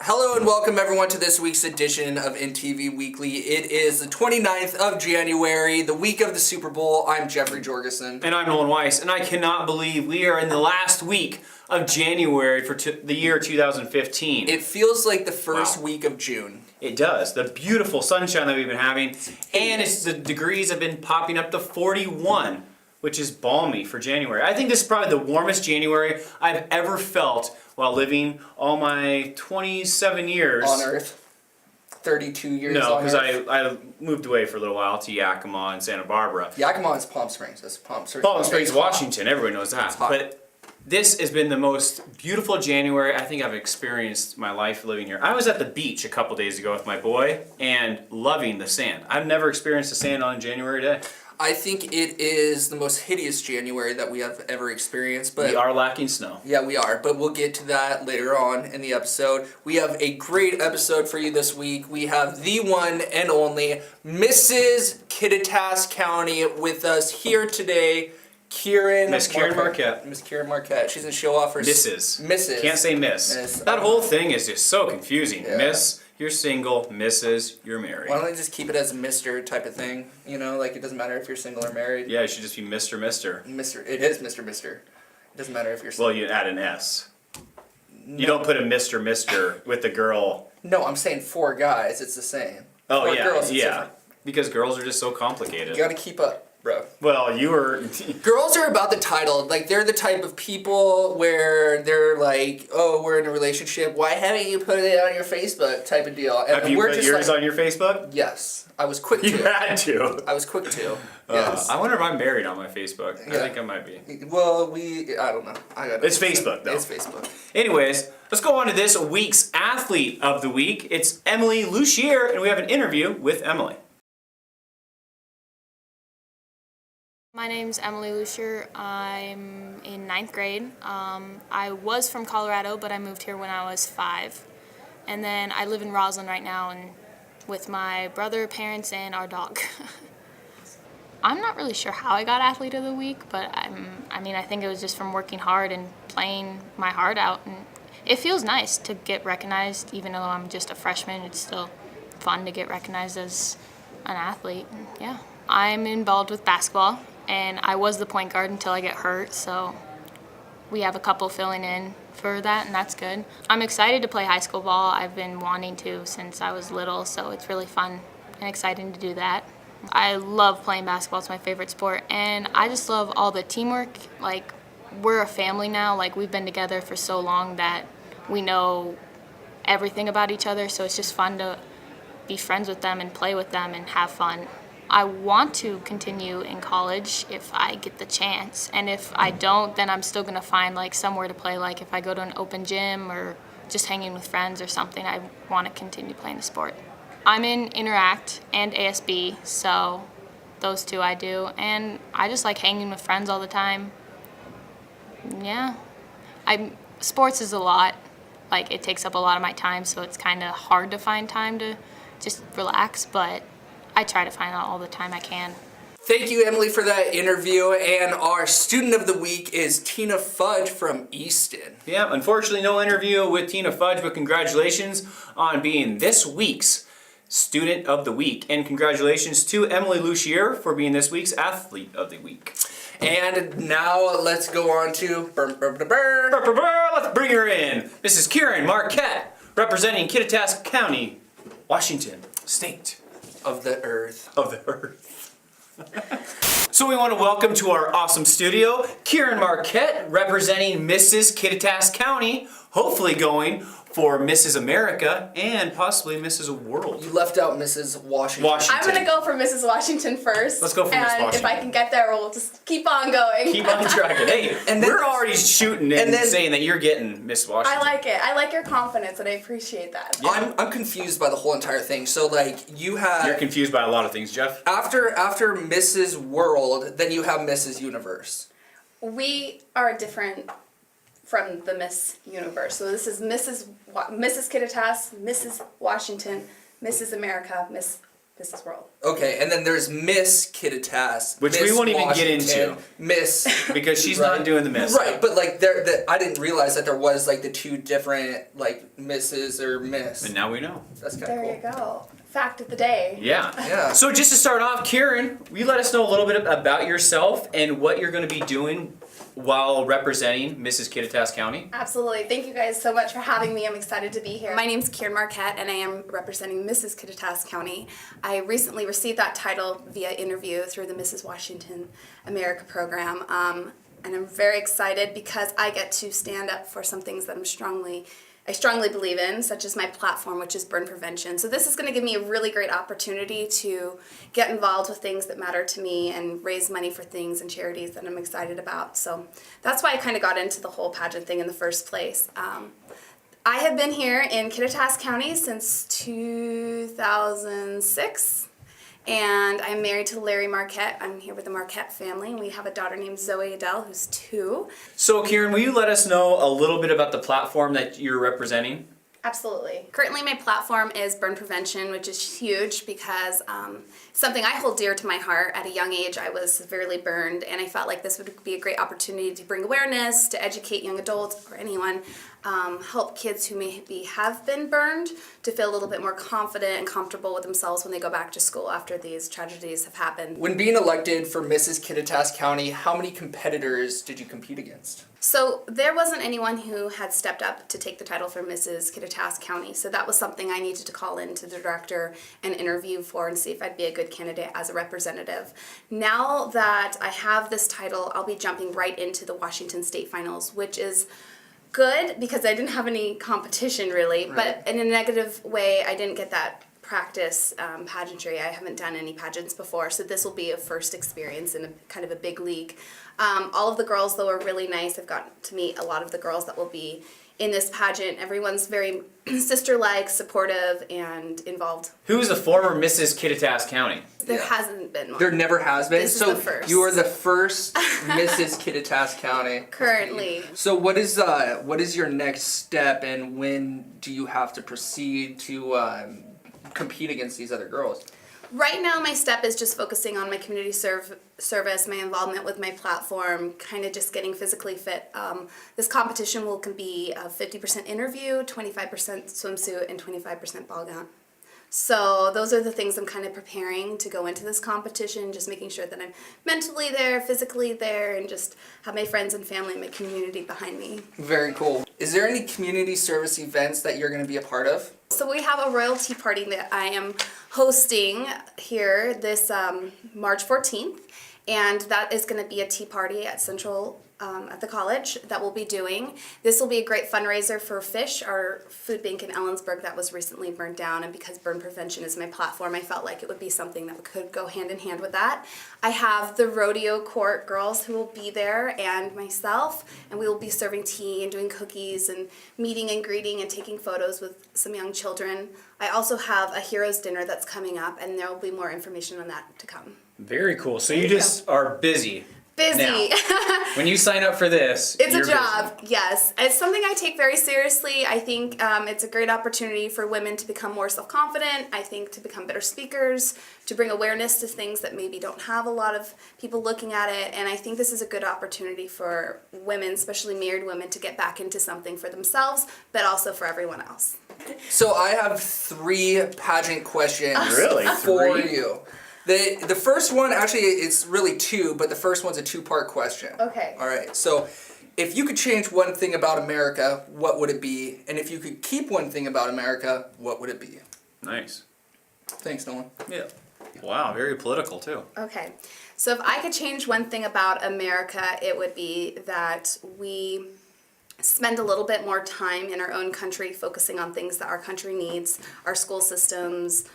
Hello and welcome everyone to this week's edition of INTV Weekly. It is the 29th of January, the week of the Super Bowl. I'm Jeffrey Jorgensen. And I'm Nolan Weiss, and I cannot believe we are in the last week of January for the year 2015. It feels like the first week of June. It does. The beautiful sunshine that we've been having, and the degrees have been popping up to 41, which is balmy for January. I think this is probably the warmest January I've ever felt while living all my 27 years. On Earth. 32 years No, on because Earth. I moved away for a little while to Yakima and Santa Barbara. Yakima is Palm Springs. That's Palm Springs. Palm Springs, Washington. Everybody knows that. But this has been the most beautiful January I think I've experienced my life living here. I was at the beach a couple days ago with my boy and loving the sand. I've never experienced the sand on a January day. I think it is the most hideous January that we have ever experienced. But we are lacking snow. Yeah, we are, but we'll get to that later on in the episode. We have a great episode for you this week. We have the one and only Mrs. Kittitas County with us here today. Miss Kieran Marquette. Miss Kieran Marquette. She's going to show off her... Mrs. Can't say miss. That whole thing is just so confusing. Yeah. Miss, you're single. Mrs., you're married. Why don't they just keep it as a Mr. type of thing? You know, like it doesn't matter if you're single or married. Yeah, it should just be Mr. Mr. It is Mr. It doesn't matter if you're single. Well, you add an S. No. You don't put a Mr. with the girl. No, I'm saying for guys, it's the same. Oh, for yeah, girls, it's yeah. different. Because girls are just so complicated. You gotta keep up. Bro. Well, you were... Girls are about the title. Like, they're the type of people where they're like, oh, we're in a relationship. Why haven't you put it on your Facebook type of deal? And have you put yours on your Facebook? Yes. I was quick to. You had to. I was quick to. Yes. I wonder if I'm married on my Facebook. Yeah. I think I might be. Well, I don't know. It's Facebook, though. It's Facebook. Anyways, let's go on to this week's Athlete of the Week. It's Emily Lucier, and we have an interview with Emily. My name's Emily Lucier. I'm in 9th grade. I was from Colorado, but I moved here when I was 5. And then I live in Roslyn right now and with my brother, parents, and our dog. I'm not really sure how I got Athlete of the Week, but I think it was just from working hard and playing my heart out. And it feels nice to get recognized, even though I'm just a freshman. It's still fun to get recognized as an athlete. Yeah. I'm involved with basketball. And I was the point guard until I get hurt, so we have a couple filling in for that, and that's good. I'm excited to play high school ball. I've been wanting to since I was little, so it's really fun and exciting to do that. I love playing basketball. It's my favorite sport, and I just love all the teamwork. Like, we're a family now. Like, we've been together for so long that we know everything about each other, so it's just fun to be friends with them and play with them and have fun. I want to continue in college if I get the chance, and if I don't, then I'm still going to find like somewhere to play. Like if I go to an open gym or just hanging with friends or something, I want to continue playing the sport. I'm in Interact and ASB, so those two I do, and I just like hanging with friends all the time. Yeah, sports is a lot. Like it takes up a lot of my time, so it's kind of hard to find time to just relax, but I try to find out all the time I can. Thank you, Emily, for that interview. And our student of the week is Tina Fudge from Easton. Yeah, unfortunately no interview with Tina Fudge, but congratulations on being this week's student of the week. And congratulations to Emily Lucier for being this week's Athlete of the Week. And now let's go on to... Let's bring her in. This is Kieran Marquette, representing Kittitas County, Washington State. Of the earth. So we want to welcome to our awesome studio, Kieran Marquette, representing Mrs. Kittitas County, hopefully going for Mrs. America and possibly Mrs. World. You left out Mrs. Washington. I'm going to go for Mrs. Washington first. Let's go for Mrs. Washington. And if I can get there, we'll just keep on going. Keep on tracking. Hey, and we're already shooting and saying that you're getting Miss Washington. I like it. I like your confidence, and I appreciate that. Yeah. I'm confused by the whole entire thing. So, like, you have... You're confused by a lot of things, Jeff. After Mrs. World, then you have Mrs. Universe. We are different from the Miss Universe. So this is Mrs. Kittitas, Mrs. Washington, Mrs. America, Miss This is World. Okay, and then there's Miss Kittitas, Which Miss we won't even get Washington, into. Miss Because she's Right. not doing the miss. Right, but like I didn't realize that there was like the two different like Misses or Miss. And now we know. That's kind of There cool. you go. Fact of the day. Yeah. Yeah. So just to start off, Kieran, will you let us know a little bit about yourself and what you're going to be doing while representing Mrs. Kittitas County? Absolutely. Thank you guys so much for having me. I'm excited to be here. My name's Kieran Marquette, and I am representing Mrs. Kittitas County. I recently received that title via interview through the Mrs. Washington America program, and I'm very excited because I get to stand up for some things that I strongly believe in, such as my platform, which is burn prevention. So this is going to give me a really great opportunity to get involved with things that matter to me and raise money for things and charities that I'm excited about. So that's why I kind of got into the whole pageant thing in the first place. I have been here in Kittitas County since 2006. And I'm married to Larry Marquette. I'm here with the Marquette family, and we have a daughter named Zoe Adele, who's 2. So, Kieran, will you let us know a little bit about the platform that you're representing? Absolutely. Currently, my platform is burn prevention, which is huge because something I hold dear to my heart. At a young age, I was severely burned, and I felt like this would be a great opportunity to bring awareness, to educate young adults or anyone, help kids who maybe have been burned to feel a little bit more confident and comfortable with themselves when they go back to school after these tragedies have happened. When being elected for Mrs. Kittitas County, how many competitors did you compete against? So there wasn't anyone who had stepped up to take the title for Mrs. Kittitas County, so that was something I needed to call in to the director and interview for and see if I'd be a good candidate as a representative. Now that I have this title, I'll be jumping right into the Washington State Finals, which is good because I didn't have any competition really, but in a negative way, I didn't get that practice pageantry. I haven't done any pageants before, so this will be a first experience in a kind of a big league. All of the girls, though, are really nice. I've got to meet a lot of the girls that will be in this pageant. Everyone's very sister-like, supportive, and involved. Who is the former Mrs. Kittitas County? There Yeah. hasn't been one. There never has been. This is So the first. you are the first Mrs. Kittitas County. Currently. So what is your next step, and when do you have to proceed to compete against these other girls? Right now, my step is just focusing on my community service, my involvement with my platform, kind of just getting physically fit. This competition can be a 50% interview, 25% swimsuit, and 25% ball gown. So those are the things I'm kind of preparing to go into this competition, just making sure that I'm mentally there, physically there, and just have my friends and family and my community behind me. Very cool. Is there any community service events that you're going to be a part of? So we have a royalty party that I am hosting here this March 14th, and that is going to be a tea party at Central at the college that we'll be doing. This will be a great fundraiser for FISH, our food bank in Ellensburg that was recently burned down, and because burn prevention is my platform, I felt like it would be something that could go hand in hand with that. I have the rodeo court girls who will be there and myself, and we will be serving tea and doing cookies and meeting and greeting and taking photos with some young children. I also have a heroes dinner that's coming up, and there will be more information on that to come. Very cool. So you just are busy. Busy. Now, when you sign up for this, It's you're a job, busy. yes. It's something I take very seriously. I think it's a great opportunity for women to become more self-confident, I think to become better speakers, to bring awareness to things that maybe don't have a lot of people looking at it, and I think this is a good opportunity for women, especially married women, to get back into something for themselves, but also for everyone else. So I have 3 pageant questions Really? for 3? you. The first one, actually, it's really 2, but the first one's a 2-part question. Okay. All right. So if you could change one thing about America, what would it be? And if you could keep one thing about America, what would it be? Nice. Thanks, Nolan. Yeah. Wow, very political too. Okay, so if I could change one thing about America, it would be that we spend a little bit more time in our own country focusing on things that our country needs, our school systems,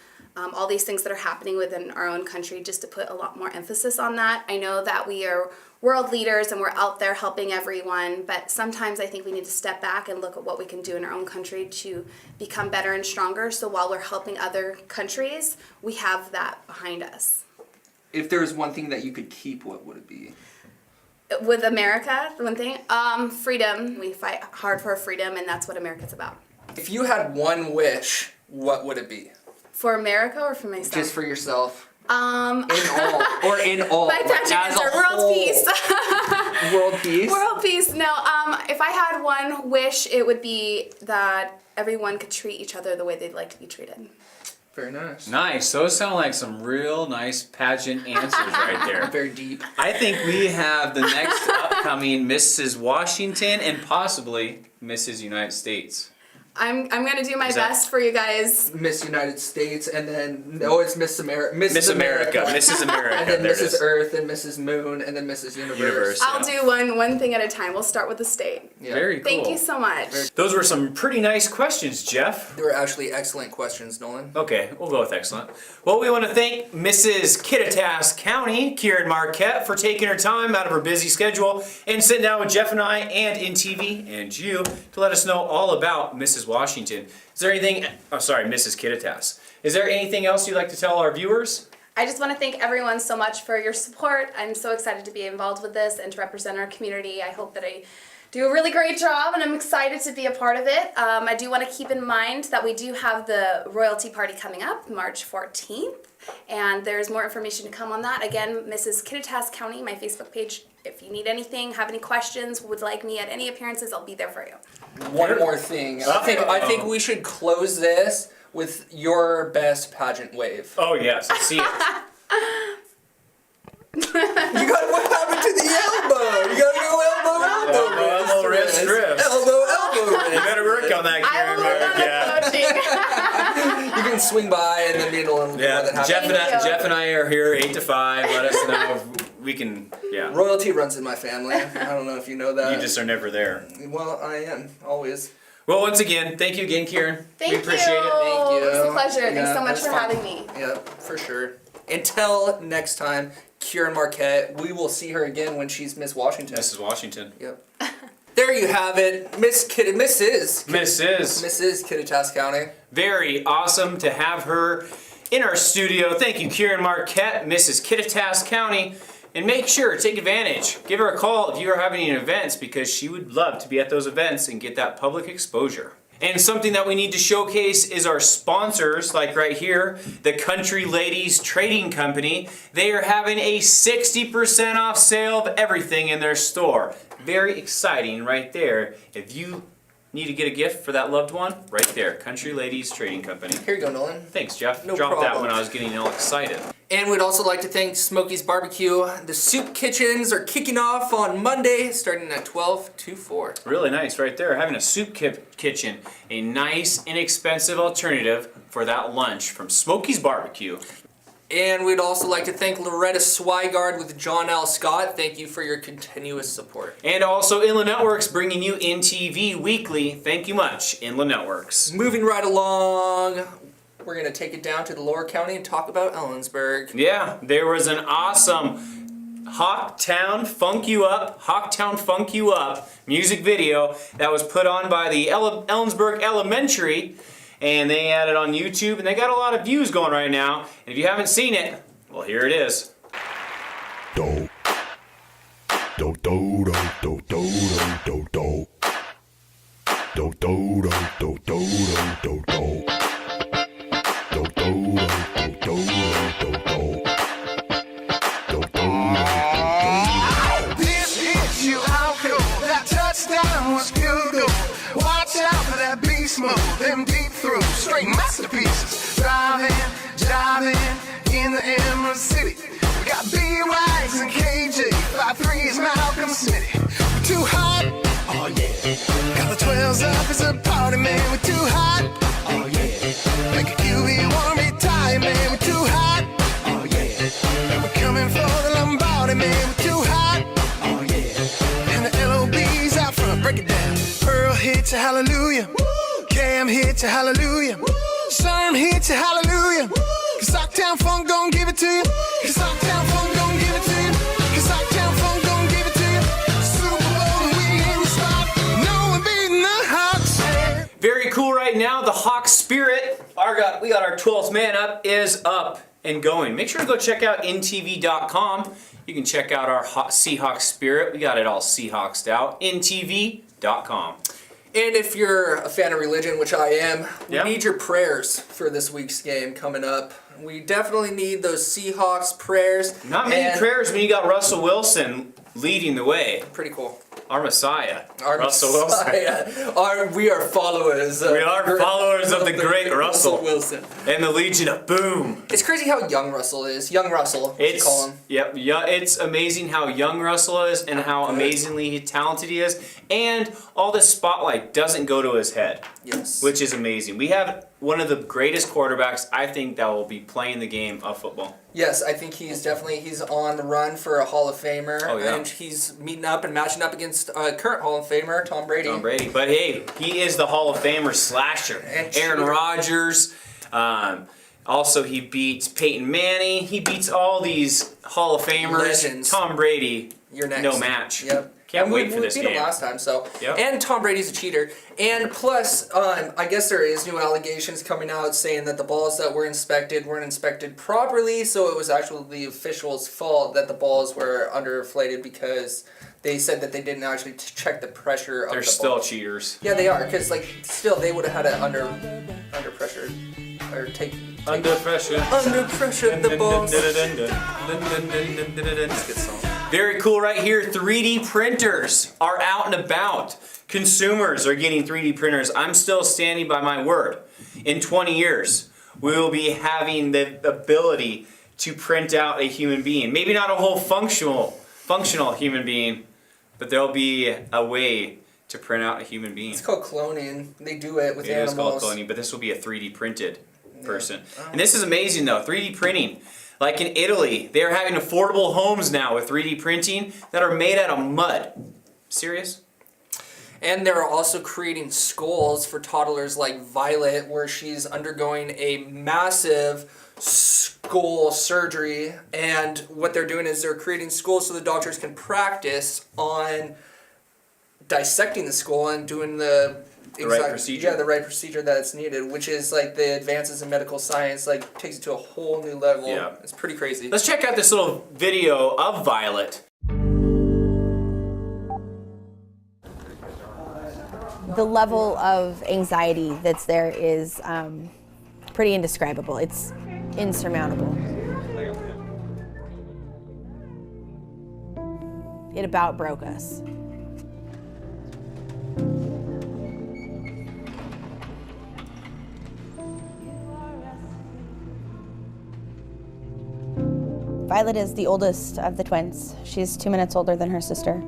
all these things that are happening within our own country, just to put a lot more emphasis on that. I know that we are world leaders and we're out there helping everyone, but sometimes I think we need to step back and look at what we can do in our own country to become better and stronger, so while we're helping other countries, we have that behind us. If there was one thing that you could keep, what would it be? With America, the one thing, freedom. We fight hard for freedom, and that's what America's about. If you had one wish, what would it be? For America or for myself? Just for yourself. Um, In all. my pageant as a answer, world whole. peace. World peace? World peace. No, if I had one wish, it would be that everyone could treat each other the way they'd like to be treated. Very nice. Nice. Those sound like some real nice pageant answers right there. Very deep. I think we have the next upcoming Mrs. Washington and possibly Mrs. United States. I'm gonna do my Is that- best for you guys. Miss United States, and then, no, it's Miss America. Miss America. Mrs. America. And then There it Mrs. is. Earth, and Mrs. Moon, and then Mrs. Universe. Universe. I'll do one thing at a time. We'll start with the state. Yeah. Very cool. Thank you so much. Those were some pretty nice questions, Jeff. They were actually excellent questions, Nolan. Okay, we'll go with excellent. Well, we want to thank Mrs. Kittitas County, Kieran Marquette, for taking her time out of her busy schedule and sitting down with Jeff and I and INTV and you to let us know all about Mrs. Washington. Is there anything, Mrs. Kittitas. Is there anything else you'd like to tell our viewers? I just want to thank everyone so much for your support. I'm so excited to be involved with this and to represent our community. I hope that I do a really great job, and I'm excited to be a part of it. I do want to keep in mind that we do have the royalty party coming up March 14th, and there's more information to come on that. Again, Mrs. Kittitas County, my Facebook page. If you need anything, have any questions, would like me at any appearances, I'll be there for you. One more thing. I think we should close this with your best pageant wave. Oh yes, let's see it. What happened to the elbow? You gotta go elbow, Wrist, wrist. Elbow, You wrist. better work on that, I Kieran will work on Marquette. the coaching. You can swing by and then be a little more Yeah, than happy. Jeff and I are here 8 to 5. Let us know if we can. Yeah, Royalty runs in my family. I don't know if you know that. you just are never there. Well, I am always. Well, once again, thank you again, Kieran. Thank we appreciate you. it. Thank you. It's a pleasure. Yeah, Thanks so much that's for fun. having me. Yeah, for sure. Until next time, Kieran Marquette. We will see her again when she's Miss Washington. Mrs. Washington. Yep. There you have it, Mrs. Kittitas County. Very awesome to have her in our studio. Thank you, Kieran Marquette, Mrs. Kittitas County. And make sure, take advantage. Give her a call if you are having any events because she would love to be at those events and get that public exposure. And something that we need to showcase is our sponsors, like right here, the Country Ladies Trading Company. They are having a 60% off sale of everything in their store. Very exciting right there. If you need to get a gift for that loved one, right there, Country Ladies Trading Company. Here you go, Nolan. Thanks, Jeff. No Dropped that problem. when I was getting all excited. And we'd also like to thank Smokey's Barbecue. The soup kitchens are kicking off on Monday, starting at 12 to 4. Really nice right there. Having a soup kitchen, a nice, inexpensive alternative for that lunch from Smokey's Barbecue. And we'd also like to thank Loretta Swigard with John L. Scott. Thank you for your continuous support. And also Inland Networks bringing you INTV weekly. Thank you much, Inland Networks. Moving right along, we're going to take it down to the lower county and talk about Ellensburg. Yeah, there was an awesome Hawktown Funk You Up music video that was put on by the Ellensburg Elementary, and they had it on YouTube, and they got a lot of views going right now. And if you haven't seen it, well, here it is. Do do do do do do do do do do do do do do do do. This hits you out cool. That touchdown was good. Watch out for that beast mode. Them deep through straight masterpieces. Driving in the Emerald City. We got B-Wags and KJ. 5'3" is Malcolm Smitty. We're too hot. Oh yeah. Got the 12s up. It's a party, man. We're too hot. Oh yeah. Make a QB wanna retire, man. We're too hot. Oh yeah. And we're coming for the Lombardi, man. We're too hot. Oh yeah. And the LOB's out front. Break it down. Pearl hits a hallelujah. Cam hits a hallelujah. Sherm hits a hallelujah. Cause Hawktown Funk gon' give it to you. Cause Hawktown Funk gon' give it to you. Cause Hawktown Funk gon' give it to you. Super Bowl, we in the spot. No one beating the Hawks. Very cool right now. The Hawk Spirit, we got our 12th man up, is up and going. Make sure to go check out INTV.com. You can check out our Seahawks Spirit. We got it all Seahawksed out. INTV.com. And if you're a fan of religion, which I am, we Yep. need your prayers for this week's game coming up. We definitely need those Seahawks prayers. Not many And- prayers when you got Russell Wilson leading the way. Pretty cool. Our Messiah, Our Russell Wilson. Messiah. We are followers. We are followers of the great Russell Wilson. And the Legion of Boom. It's crazy how young Russell is. Young Russell, we should call him. Yep, yeah, it's amazing how young Russell is and how amazingly talented he is, and all this spotlight doesn't go to his head. Yes. Which is amazing. We have one of the greatest quarterbacks, I think, that will be playing the game of football. Yes, I think he's on the run for a Hall of Famer. Oh, yeah. And he's meeting up and matching up against current Hall of Famer, Tom Brady. Tom Brady. But hey, he is the Hall of Famer slasher. And Aaron cheater. Rodgers. Also, he beats Peyton Manning. He beats all these Hall of Famers. Legends. Tom Brady, You're next. no match. Yep. Can't And wait for this we beat game. him last time, so. Yep. And Tom Brady's a cheater. And plus, I guess there is new allegations coming out saying that the balls that were inspected weren't inspected properly, so it was actually the officials' fault that the balls were underinflated because they said that they didn't actually check the pressure of They're the still ball. cheaters. Yeah, they are, because still they would have had it under pressure or take Under pressure. under pressure the balls. Good song. Very cool right here. 3D printers are out and about. Consumers are getting 3D printers. I'm still standing by my word. In 20 years, we will be having the ability to print out a human being. Maybe not a whole functional human being, but there'll be a way to print out a human being. It's called cloning. They do it with It animals. is called cloning, but this will be a 3D printed person. And this is amazing though, 3D printing. Like in Italy, they're having affordable homes now with 3D printing that are made out of mud. Serious? And they're also creating skulls for toddlers like Violet, where she's undergoing a massive skull surgery. And what they're doing is they're creating skulls so the doctors can practice on dissecting the skull and doing the right procedure. Yeah, the right procedure that it's needed, which is like the advances in medical science, like takes it to a whole new level. Yeah. It's pretty crazy. Let's check out this little video of Violet. The level of anxiety that's there is pretty indescribable. It's insurmountable. It about broke us. Violet is the oldest of the twins. She's 2 minutes older than her sister.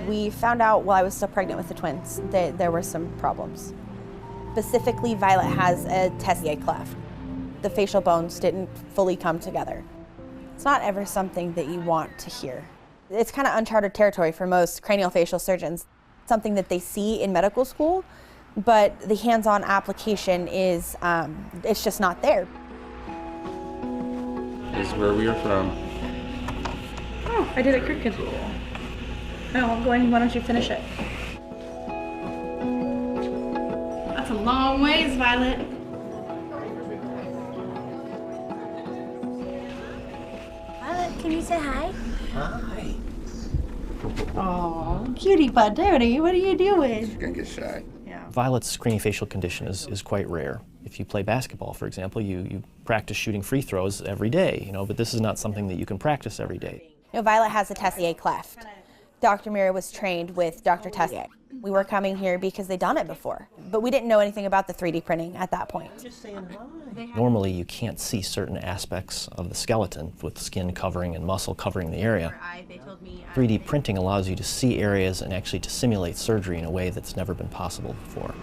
We found out while I was still pregnant with the twins that there were some problems. Specifically, Violet has a testicular cleft. The facial bones didn't fully come together. It's not ever something that you want to hear. It's kind of uncharted territory for most craniofacial surgeons. Something that they see in medical school, but the hands-on application is, it's just not there. This is where we are from. Oh, I did it crooked. No, I'm going, why don't you finish it? That's a long ways, Violet. Violet, can you say hi? Hi. Oh, cutie patootie, what are you doing? She's gonna get shy. Violet's craniofacial condition is quite rare. If you play basketball, for example, you practice shooting free throws every day, but this is not something that you can practice every day. Violet has a testicular cleft. Dr. Mira was trained with Dr. Tessier. We were coming here because they'd done it before, but we didn't know anything about the 3D printing at that point. Normally, you can't see certain aspects of the skeleton with skin covering and muscle covering the area. 3D printing allows you to see areas and actually to simulate surgery in a way that's never been possible before.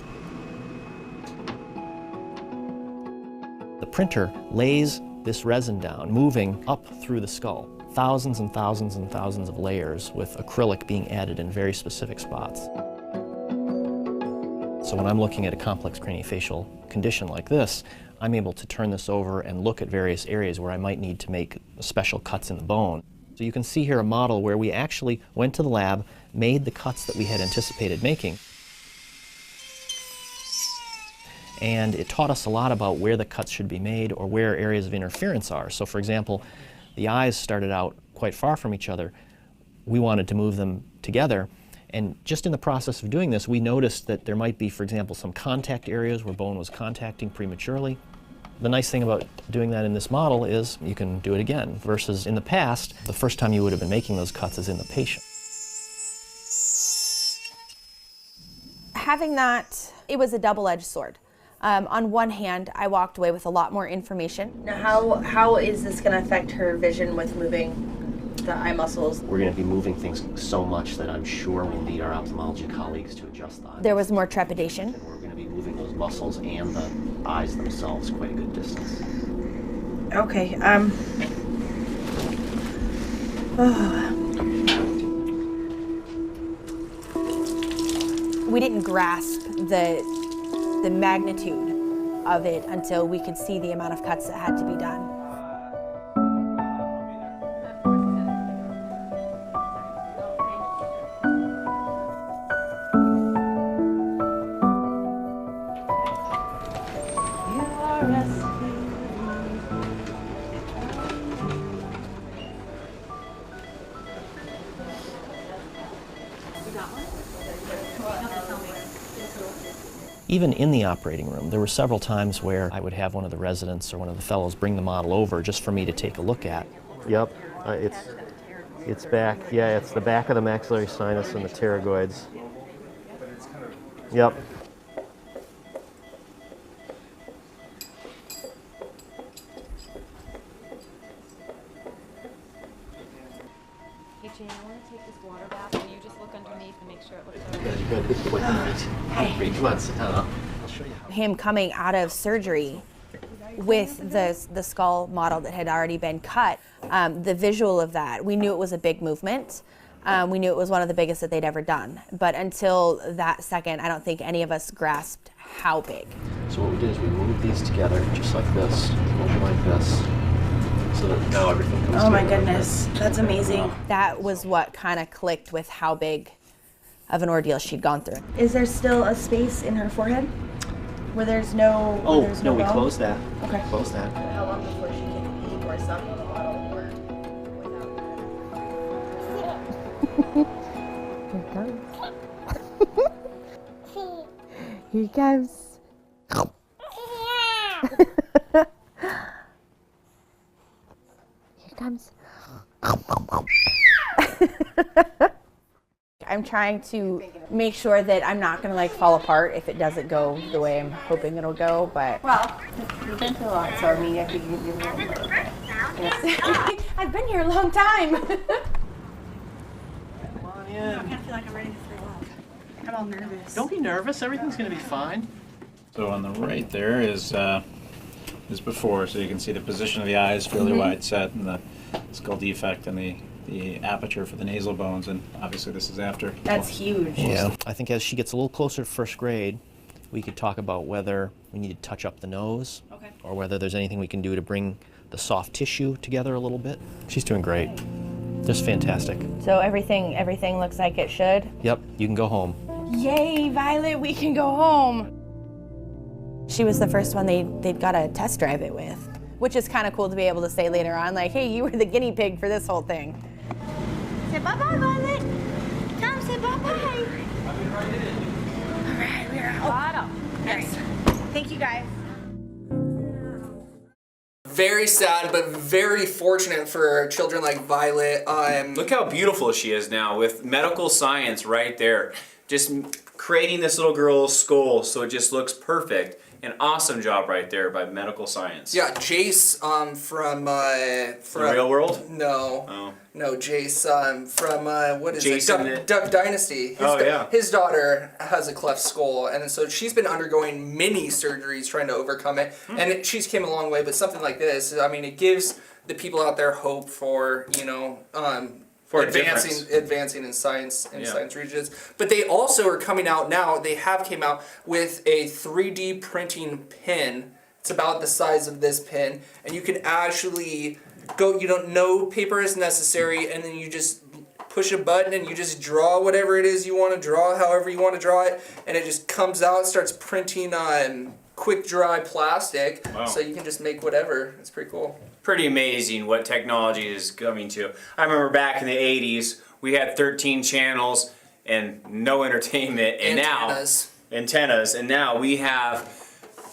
The printer lays this resin down, moving up through the skull. Thousands and thousands and thousands of layers with acrylic being added in very specific spots. So when I'm looking at a complex craniofacial condition like this, I'm able to turn this over and look at various areas where I might need to make special cuts in the bone. So you can see here a model where we actually went to the lab, made the cuts that we had anticipated making. And it taught us a lot about where the cuts should be made or where areas of interference are. So for example, the eyes started out quite far from each other, we wanted to move them together. And just in the process of doing this, we noticed that there might be, for example, some contact areas where bone was contacting prematurely. The nice thing about doing that in this model is you can do it again, versus in the past, the first time you would have been making those cuts is in the patient. Having that, it was a double-edged sword. On one hand, I walked away with a lot more information. Now, how is this going to affect her vision with moving the eye muscles? We're going to be moving things so much that I'm sure we'll need our ophthalmology colleagues to adjust the eye. There was more trepidation. And we're going to be moving those muscles and the eyes themselves quite a good distance. Okay, We didn't grasp the magnitude of it until we could see the amount of cuts that had to be done. Even in the operating room, there were several times where I would have one of the residents or one of the fellows bring the model over just for me to take a look at. Yep, it's back. Yeah, it's the back of the maxillary sinus and the pterygoids. Yep. Hey Jane, I want to take this water bath and you just look underneath and make sure it looks okay. Good. Hey, come on, sit down. I'll show you how. Him coming out of surgery with the skull model that had already been cut, the visual of that, we knew it was a big movement. We knew it was one of the biggest that they'd ever done. But until that second, I don't think any of us grasped how big. So what we did is we moved these together just like this, over like this, so that now everything comes together. Oh my goodness, that's amazing. That was what kind of clicked with how big of an ordeal she'd gone through. Is there still a space in her forehead where there's no No, we closed that. Okay. Closed that. How long before she can eat or suck on the bottle or without? Here he comes. Here comes. I'm trying to make sure that I'm not going to like fall apart if it doesn't go the way I'm hoping it'll go, but... Well, you've been through a lot, so I mean, I think you can do a little bit. Yes. I've been here a long time. Come on in. I kind of feel like I'm ready to throw up. I'm all nervous. Don't be nervous. Everything's going to be fine. So on the right there is before, so you can see the position of the eyes fairly wide set and the skull defect and the aperture for the nasal bones, and obviously this is after. That's huge. Yeah. I think as she gets a little closer to first grade, we could talk about whether we need to touch up the nose, or whether there's anything we can do to bring the soft tissue together a little bit. She's doing great. Just fantastic. So everything looks like it should? Yep, you can go home. Yay, Violet, we can go home. She was the first one they'd got to test drive it with, which is kind of cool to be able to say later on, like, hey, you were the guinea pig for this whole thing. Say bye-bye, Violet. Come, say bye-bye. All right, we're out. Yes. Thank you, guys. Very sad, but very fortunate for children like Violet. Look how beautiful she is now with medical science right there. Just creating this little girl's skull so it just looks perfect. An awesome job right there by medical science. Yeah, Jace from The Real World? No. Oh. No, Jace from what is Jason it? Duck Dynasty. His daughter has a cleft skull, and so she's been undergoing many surgeries trying to overcome it, and she's came a long way. But something like this, I mean, it gives the people out there hope for For advancing in science science regions. But they also are coming out now. They have came out with a 3D printing pen. It's about the size of this pen, and you can actually go. No paper is necessary, and then you just push a button and you just draw whatever it is you want to draw, however you want to draw it, and it just comes out, starts printing on quick dry plastic. Wow. So you can just make whatever. It's pretty cool. pretty amazing what technology is coming to. I remember back in the 80s, we had 13 channels and no entertainment, and antennas, and now we have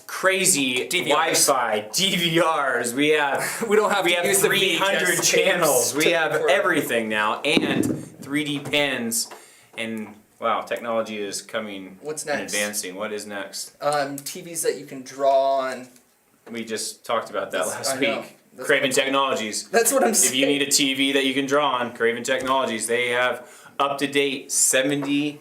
crazy Wi-Fi, DVRs. We have 300 channels. We have everything now, and 3D pens, and wow, technology is coming. What's and next? advancing. What is next? TVs that you can draw on. We just talked about that last I know. week. Craven Technologies. That's what I'm saying. If you need a TV that you can draw on, Craven Technologies, they have up-to-date 70-inch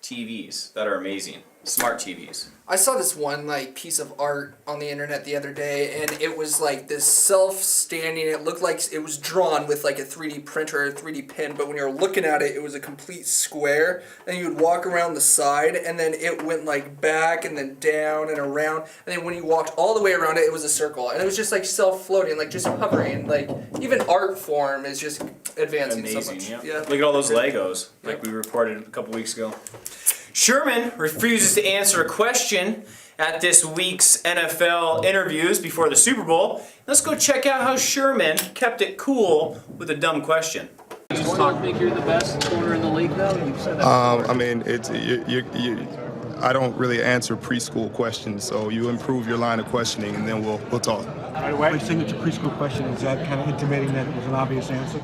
TVs that are amazing. Smart TVs. I saw this one like piece of art on the internet the other day, and it was like this self-standing. It looked like it was drawn with like a 3D printer or a 3D pen, but when you were looking at it, it was a complete square. And you would walk around the side, and then it went like back and then down and around. And then when you walked all the way around it, it was a circle, and it was just like self-floating, like just hovering. Like even art form is just advancing so much. Amazing. Yeah. Look at all those Legos, like we reported a couple weeks ago. Sherman refuses to answer a question at this week's NFL interviews before the Super Bowl. Let's go check out how Sherman kept it cool with a dumb question. You think you're the best corner in the league, though? You've said that I mean, it's I don't really answer preschool questions, so you improve your line of questioning, and then we'll talk. By saying it's a preschool question, is that kind of intimating that it was an obvious answer?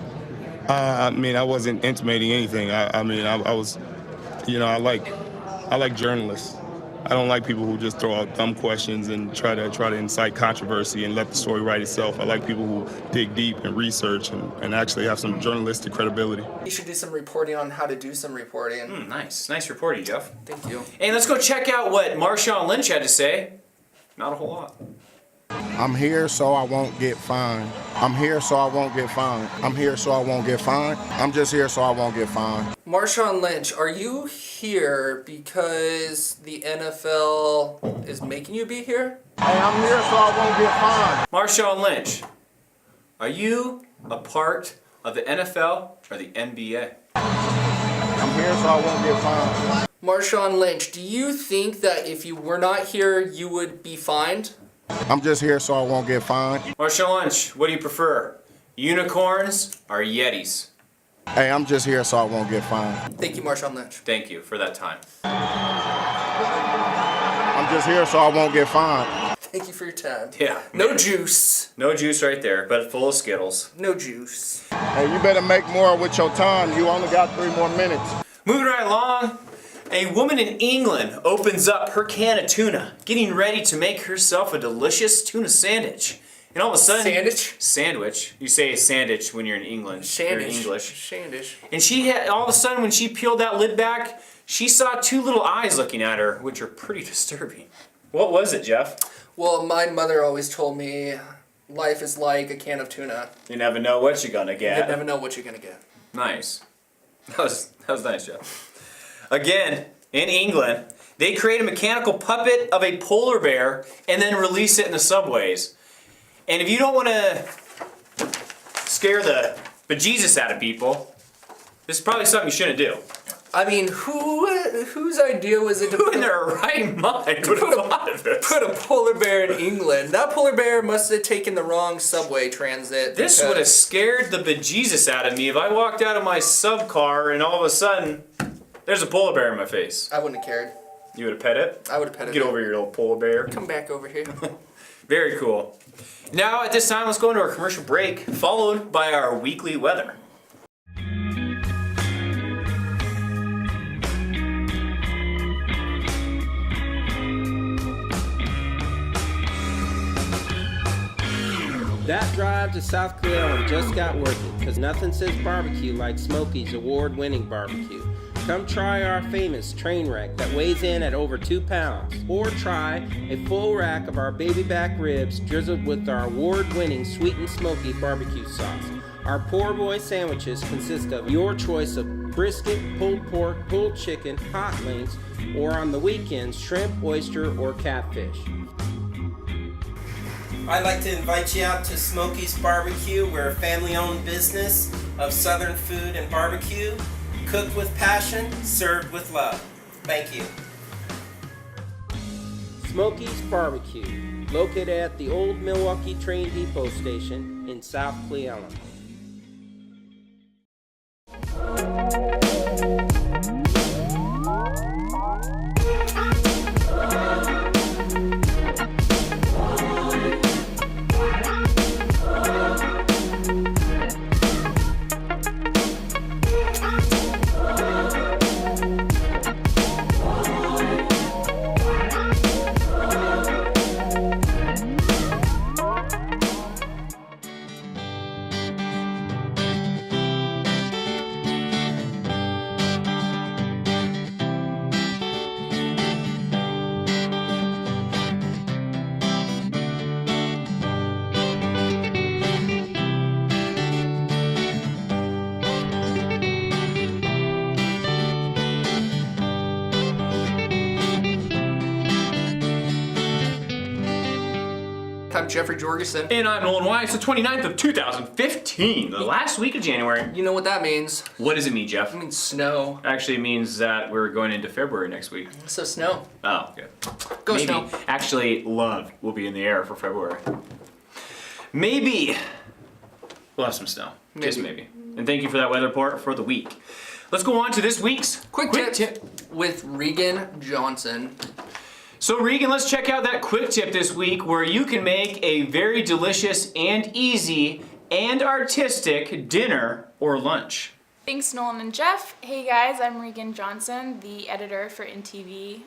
I mean, I wasn't intimating anything. I was, you know, I like journalists. I don't like people who just throw out dumb questions and try to incite controversy and let the story write itself. I like people who dig deep and research and actually have some journalistic credibility. You should do some reporting on how to do some reporting. Nice reporting, Jeff. Thank you. And let's go check out what Marshawn Lynch had to say. Not a whole lot. I'm here so I won't get fined. I'm here so I won't get fined. I'm here so I won't get fined. I'm just here so I won't get fined. Marshawn Lynch, are you here because the NFL is making you be here? Hey, I'm here so I won't get fined. Marshawn Lynch, are you a part of the NFL or the NBA? I'm here so I won't get fined. Marshawn Lynch, do you think that if you were not here, you would be fined? I'm just here so I won't get fined. Marshawn Lynch, what do you prefer? Unicorns or Yetis? Hey, I'm just here so I won't get fined. Thank you, Marshawn Lynch. Thank you for that time. I'm just here so I won't get fined. Thank you for your time. Yeah. No juice. No juice right there, but full of Skittles. No juice. Hey, you better make more with your time. You only got 3 more minutes. Moving right along. A woman in England opens up her can of tuna, getting ready to make herself a delicious tuna sandwich. And all of a sudden... Sandwich? You say sandwich when you're in England. You're in English. Sandwich. And all of a sudden, when she peeled that lid back, she saw 2 little eyes looking at her, which are pretty disturbing. What was it, Jeff? Well, my mother always told me life is like a can of tuna. You never know what you're gonna get. You never know what you're gonna get. Nice. That was nice, Jeff. Again, in England, they create a mechanical puppet of a polar bear and then release it in the subways. And if you don't want to scare the bejesus out of people, this is probably something you shouldn't do. I mean, whose idea was it to Who in their right mind would have thought of this? Put a polar bear in England? That polar bear must have taken the wrong subway transit. This would have scared the bejesus out of me if I walked out of my sub car and all of a sudden there's a polar bear in my face. I wouldn't have cared. You would have pet it? I would have pet it. Get over your little polar bear. Come back over here. Very cool. Now at this time, let's go into our commercial break, followed by our weekly weather. That drive to South Cleveland just got worth it, because nothing says barbecue like Smokey's award-winning barbecue. Come try our famous train wreck that weighs in at over 2 pounds, or try a full rack of our baby back ribs drizzled with our award-winning sweet and smoky barbecue sauce. Our poor boy sandwiches consist of your choice of brisket, pulled pork, pulled chicken, hot links, or on the weekends, shrimp, oyster, or catfish. I'd like to invite you out to Smokey's Barbecue. We're a family-owned business of Southern food and barbecue, cooked with passion, served with love. Thank you. Smokey's Barbecue. located at the old Milwaukee Train Depot Station in South Cle Elum. I'm Jeffrey Jorgensen. And I'm Nolan Weiss, the 29th of 2015, the last week of January. You know what that means? What does it mean, Jeff? It means snow. Actually, it means that we're going into February next week. So snow. Oh, good. Go Maybe. snow. Actually, love will be in the air for February. Maybe we'll have some snow. Maybe. Just maybe. And thank you for that weather report for the week. Let's go on to this week's Quick tip with Regan Johnson. So Regan, let's check out that quick tip this week where you can make a very delicious and easy and artistic dinner or lunch. Thanks, Nolan and Jeff. Hey guys, I'm Regan Johnson, the editor for INTV.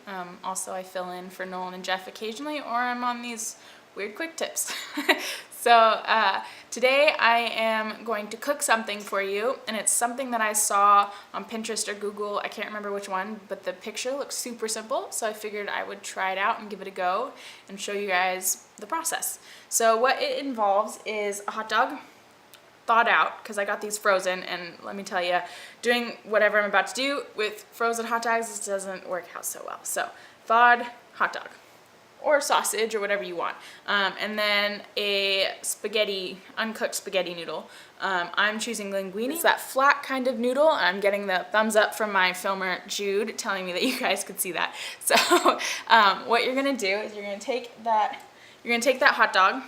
Also, I fill in for Nolan and Jeff occasionally, or I'm on these weird quick tips. So today I am going to cook something for you, and it's something that I saw on Pinterest or Google. I can't remember which one, but the picture looks super simple, so I figured I would try it out and give it a go and show you guys the process. So what it involves is a hot dog, thawed out, because I got these frozen, and let me tell you, doing whatever I'm about to do with frozen hot dogs doesn't work out so well. So thawed hot dog, or sausage, or whatever you want. And then a spaghetti, uncooked spaghetti noodle. I'm choosing linguine. It's that flat kind of noodle. I'm getting the thumbs up from my filmer, Jude, telling me that you guys could see that. So what you're gonna do is you're gonna take that hot dog,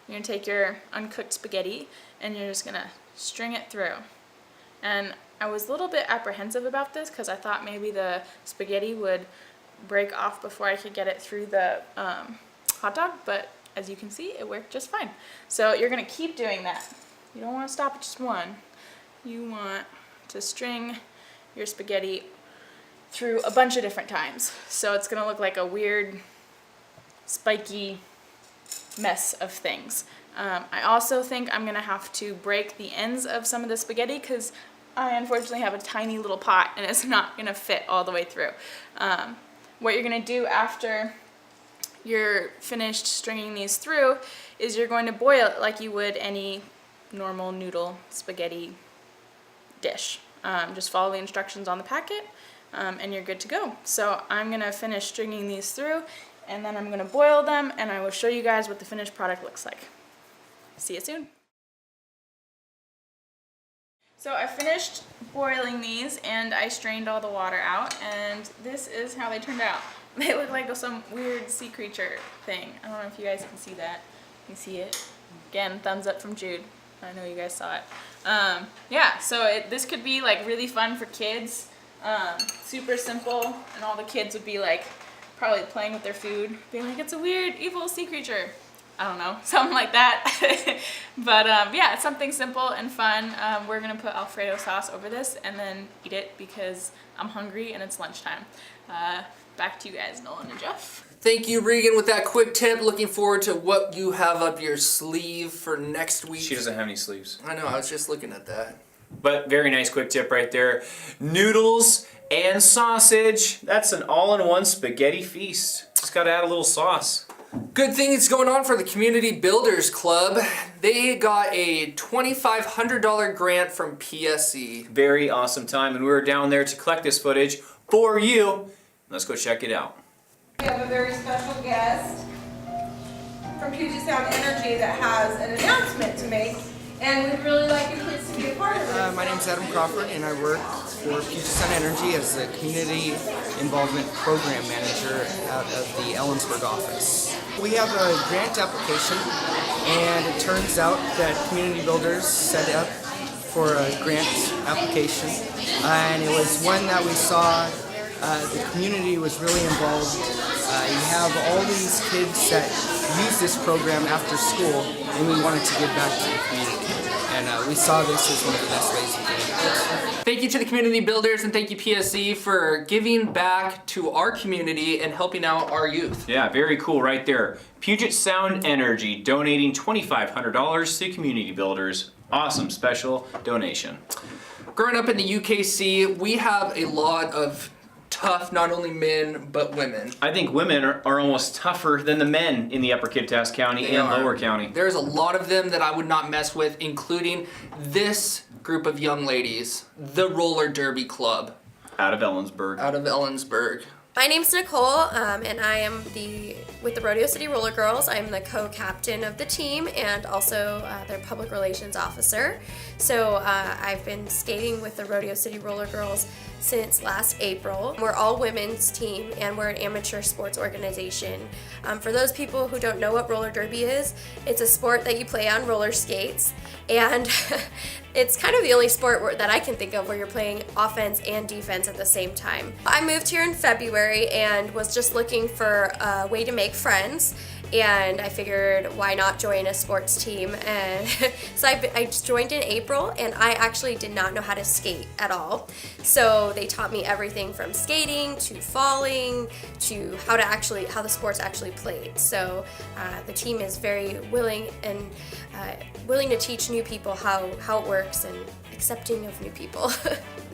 you're gonna take your uncooked spaghetti, and you're just gonna string it through. And I was a little bit apprehensive about this because I thought maybe the spaghetti would break off before I could get it through the hot dog, but as you can see, it worked just fine. So you're gonna keep doing that. You don't want to stop at just one. You want to string your spaghetti through a bunch of different times. So it's gonna look like a weird, spiky mess of things. I also think I'm gonna have to break the ends of some of the spaghetti because I unfortunately have a tiny little pot and it's not gonna fit all the way through. What you're gonna do after you're finished stringing these through is you're going to boil it like you would any normal noodle spaghetti dish. Just follow the instructions on the packet and you're good to go. So I'm gonna finish stringing these through and then I'm gonna boil them and I will show you guys what the finished product looks like. See you soon. So I finished boiling these and I strained all the water out, and this is how they turned out. They look like some weird sea creature thing. I don't know if you guys can see that. You see it? Again, thumbs up from Jude. I know you guys saw it. Yeah, so this could be like really fun for kids. Super simple, and all the kids would be like probably playing with their food, being like, it's a weird, evil sea creature. I don't know, something like that. But yeah, it's something simple and fun. We're gonna put Alfredo sauce over this and then eat it because I'm hungry and it's lunchtime. Back to you guys, Nolan and Jeff. Thank you, Regan, with that quick tip. Looking forward to what you have up your sleeve for next week. She doesn't have any sleeves. I know, I was just looking at that. But very nice quick tip right there. Noodles and sausage. That's an all-in-one spaghetti feast. Just gotta add a little sauce. Good things going on for the Community Builders Club. They got a $2,500 grant from PSE. Very awesome time, and we were down there to collect this footage for you. Let's go check it out. We have a very special guest from Puget Sound Energy that has an announcement to make. And we'd really like you kids to be a part of it. My name's Adam Crawford, and I work for Kittitas Energy as the Community Involvement Program Manager out of the Ellensburg office. We have a grant application, and it turns out that community builders set up for a grant application, and it was one that we saw the community was really involved. You have all these kids that use this program after school, and we wanted to give back to the community. And we saw this as one of the best ways of doing it. Thank you to the community builders, and thank you PSC for giving back to our community and helping out our youth. Yeah, very cool right there. Puget Sound Energy donating $2,500 to community builders. Awesome special donation. Growing up in the UKC, we have a lot of tough, not only men, but women. I think women are almost tougher than the men in the Upper Kittitas County and Lower County. There's a lot of them that I would not mess with, including this group of young ladies, the Roller Derby Club. Out of Ellensburg. Out of Ellensburg. My name's Nicole, and I am with the Rodeo City Roller Girls. I'm the co-captain of the team and also their public relations officer. So I've been skating with the Rodeo City Roller Girls since last April. We're all women's team, and we're an amateur sports organization. For those people who don't know what roller derby is, it's a sport that you play on roller skates, and it's kind of the only sport that I can think of where you're playing offense and defense at the same time. I moved here in February and was just looking for a way to make friends, and I figured why not join a sports team. And so I joined in April, and I actually did not know how to skate at all. So they taught me everything from skating to falling to how the sport's actually played. So the team is very willing and willing to teach new people how it works and accepting of new people.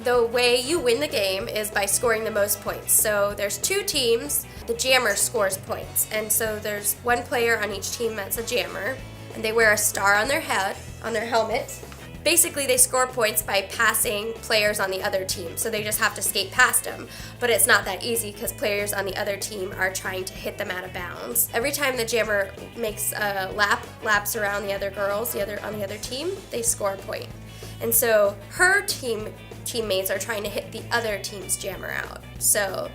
The way you win the game is by scoring the most points. So there's two teams. The jammer scores points, and so there's one player on each team that's a jammer, and they wear a star on their head, on their helmet. Basically, they score points by passing players on the other team, so they just have to skate past them. But it's not that easy because players on the other team are trying to hit them out of bounds. Every time the jammer makes a laps around the other girls, on the other team, they score a point. And so her teammates are trying to hit the other team's jammer out. So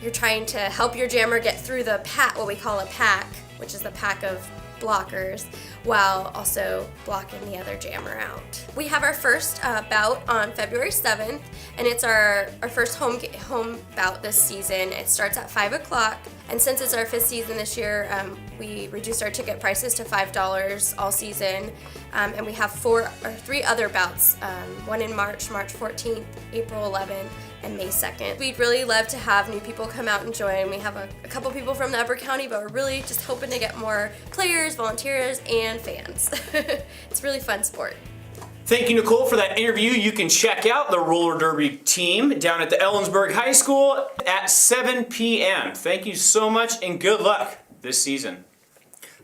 you're trying to help your jammer get through the pack, what we call a pack, which is the pack of blockers, while also blocking the other jammer out. We have our first bout on February 7th, and it's our first home bout this season. It starts at 5 o'clock, and since it's our 5th season this year, we reduced our ticket prices to $5 all season, and we have 3 other bouts, one in March 14th, April 11th, and May 2nd. We'd really love to have new people come out and join. We have a couple people from the Upper County, but we're really just hoping to get more players, volunteers, and fans. It's a really fun sport. Thank you, Nicole, for that interview. You can check out the roller derby team down at the Ellensburg High School at 7 p.m. Thank you so much, and good luck this season.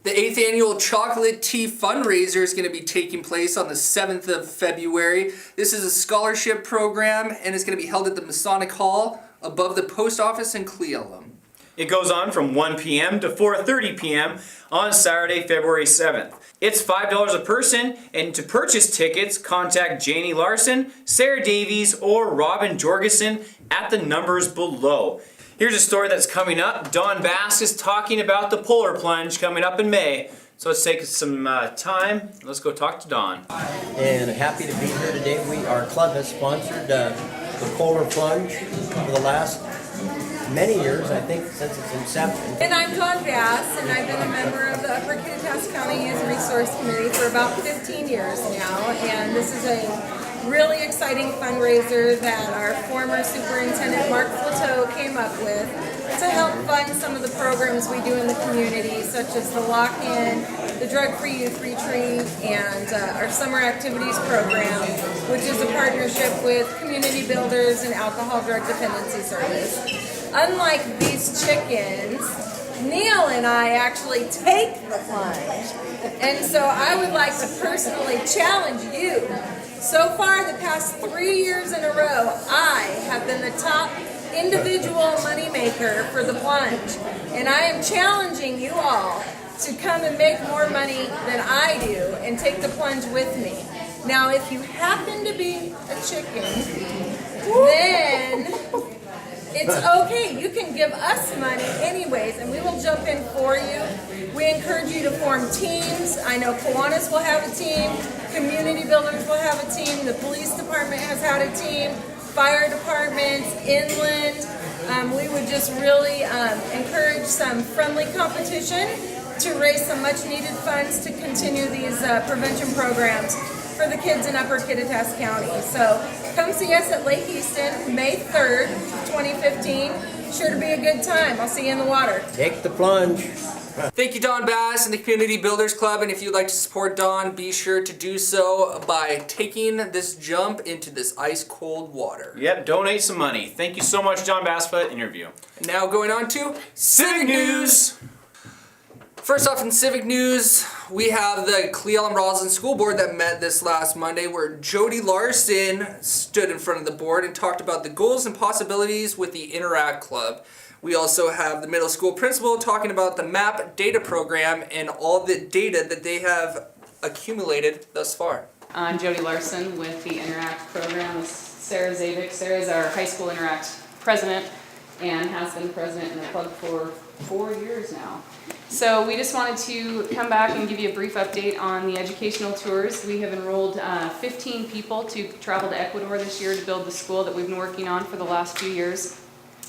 The 8th annual Chocolate Tea fundraiser is going to be taking place on the 7th of February. This is a scholarship program, and it's going to be held at the Masonic Hall above the post office in Cle Elum. It goes on from 1 p.m. to 4:30 p.m. on Saturday, February 7th. It's $5 a person, and to purchase tickets, contact Janie Larson, Sarah Davies, or Robin Jorgensen at the numbers below. Here's a story that's coming up. Don Bass is talking about the Polar Plunge coming up in May. So let's take some time. Let's go talk to Don. And happy to be here today. Our club has sponsored the Polar Plunge for the last many years, I think, since its inception. And I'm Dawn Bass, and I've been a member of the Upper Kittitas County Youth Resource Committee for about 15 years now, and this is a really exciting fundraiser that our former superintendent Mark Flateau came up with to help fund some of the programs we do in the community, such as the Lock-In, the Drug-Free Youth Retreat, and our Summer Activities Program, which is a partnership with Community Builders and Alcohol Drug Dependency Service. Unlike these chickens, Neil and I actually take the plunge, and so I would like to personally challenge you. So far, the past 3 years in a row, I have been the top individual moneymaker for the plunge, and I am challenging you all to come and make more money than I do and take the plunge with me. Now, if you happen to be a chicken, then it's okay. You can give us money anyways, and we will jump in for you. We encourage you to form teams. I know Kiwanis will have a team. Community builders will have a team. The police department has had a team. Fire departments, inland. We would just really encourage some friendly competition to raise some much needed funds to continue these prevention programs for the kids in Upper Kittitas County. So come see us at Lake Easton, May 3rd, 2015. Sure to be a good time. I'll see you in the water. Take the plunge. Thank you, Don Bass and the Community Builders Club. And if you'd like to support Don, be sure to do so by taking this jump into this ice-cold water. Yep, donate some money. Thank you so much, John Bass, for that interview. And now going on to Civic News. First off in Civic News, we have the Cleveland Roslyn School Board that met this last Monday, where Jody Larson stood in front of the board and talked about the goals and possibilities with the Interact Club. We also have the middle school principal talking about the MAP data program and all the data that they have accumulated thus far. I'm Jody Larson with the Interact program with Sarah Zavik. Sarah is our high school Interact president and has been president in the club for 4 years now. So we just wanted to come back and give you a brief update on the educational tours. We have enrolled 15 people to travel to Ecuador this year to build the school that we've been working on for the last few years.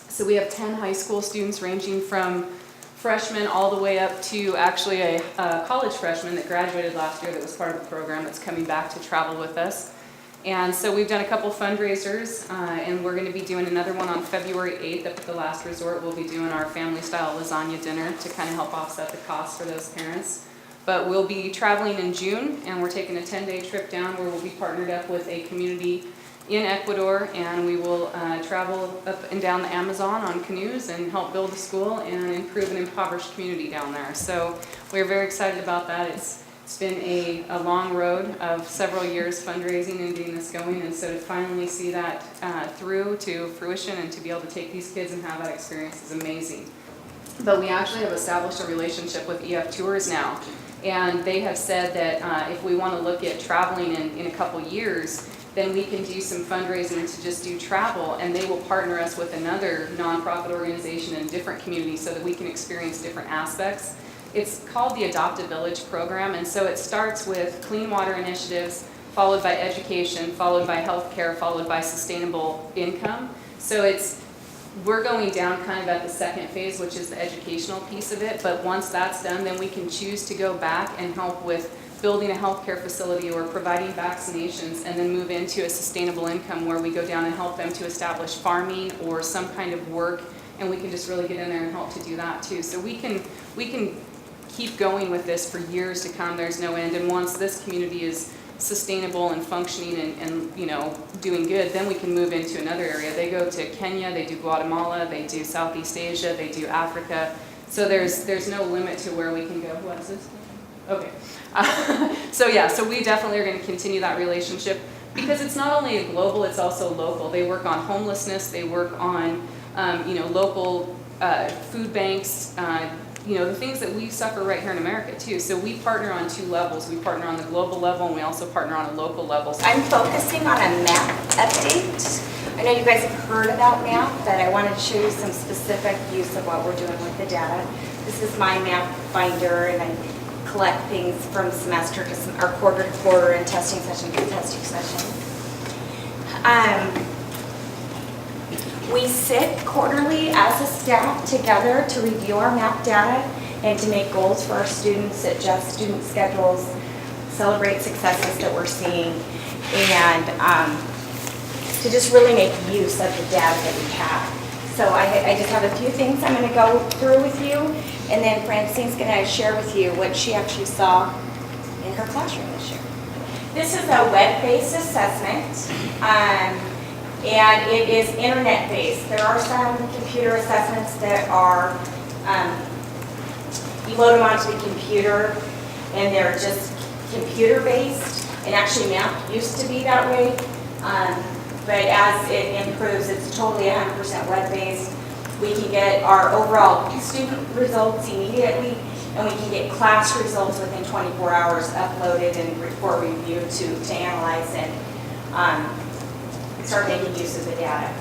So we have 10 high school students ranging from freshmen all the way up to actually a college freshman that graduated last year that was part of the program that's coming back to travel with us. And so we've done a couple fundraisers and we're going to be doing another one on February 8th up at the Last Resort. We'll be doing our family style lasagna dinner to kind of help offset the cost for those parents. But we'll be traveling in June and we're taking a 10-day trip down where we'll be partnered up with a community in Ecuador, and we will travel up and down the Amazon on canoes and help build a school and improve an impoverished community down there. So we're very excited about that. It's been a long road of several years fundraising and getting this going, and so to finally see that through to fruition and to be able to take these kids and have that experience is amazing. But we actually have established a relationship with EF Tours now, and they have said that if we want to look at traveling in a couple years, then we can do some fundraising to just do travel, and they will partner us with another nonprofit organization in a different community so that we can experience different aspects. It's called the Adopt a Village program, and so it starts with clean water initiatives, followed by education, followed by healthcare, followed by sustainable income. So we're going down kind of at the second phase, which is the educational piece of it, but once that's done, then we can choose to go back and help with building a healthcare facility or providing vaccinations, and then move into a sustainable income where we go down and help them to establish farming or some kind of work, and we can just really get in there and help to do that too. So we can keep going with this for years to come. There's no end, and once this community is sustainable and functioning and you know doing good, then we can move into another area. They go to Kenya, they do Guatemala, they do Southeast Asia, they do Africa. So there's no limit to where we can go. What is this? Okay. So we definitely are going to continue that relationship because it's not only a global, it's also local. They work on homelessness, they work on local food banks, the things that we suffer right here in America too. So we partner on two levels. We partner on the global level and we also partner on a local level. I'm focusing on a map update. I know you guys have heard about MAP, but I wanted to show you some specific use of what we're doing with the data. This is my MAP binder, and I collect things from semester to or quarter to quarter and testing session to testing session. We sit quarterly as a staff together to review our MAP data and to make goals for our students, adjust student schedules, celebrate successes that we're seeing, and to just really make use of the data that we have. So I just have a few things I'm going to go through with you, and then Francine's going to share with you what she actually saw in her classroom this year. This is a web-based assessment, and it is internet-based. There are some computer assessments that are, you load them onto the computer, and they're just computer-based, and actually MAP used to be that way. But as it improves, it's totally 100% web-based. We can get our overall student results immediately, and we can get class results within 24 hours uploaded and for review to analyze and start making use of the data.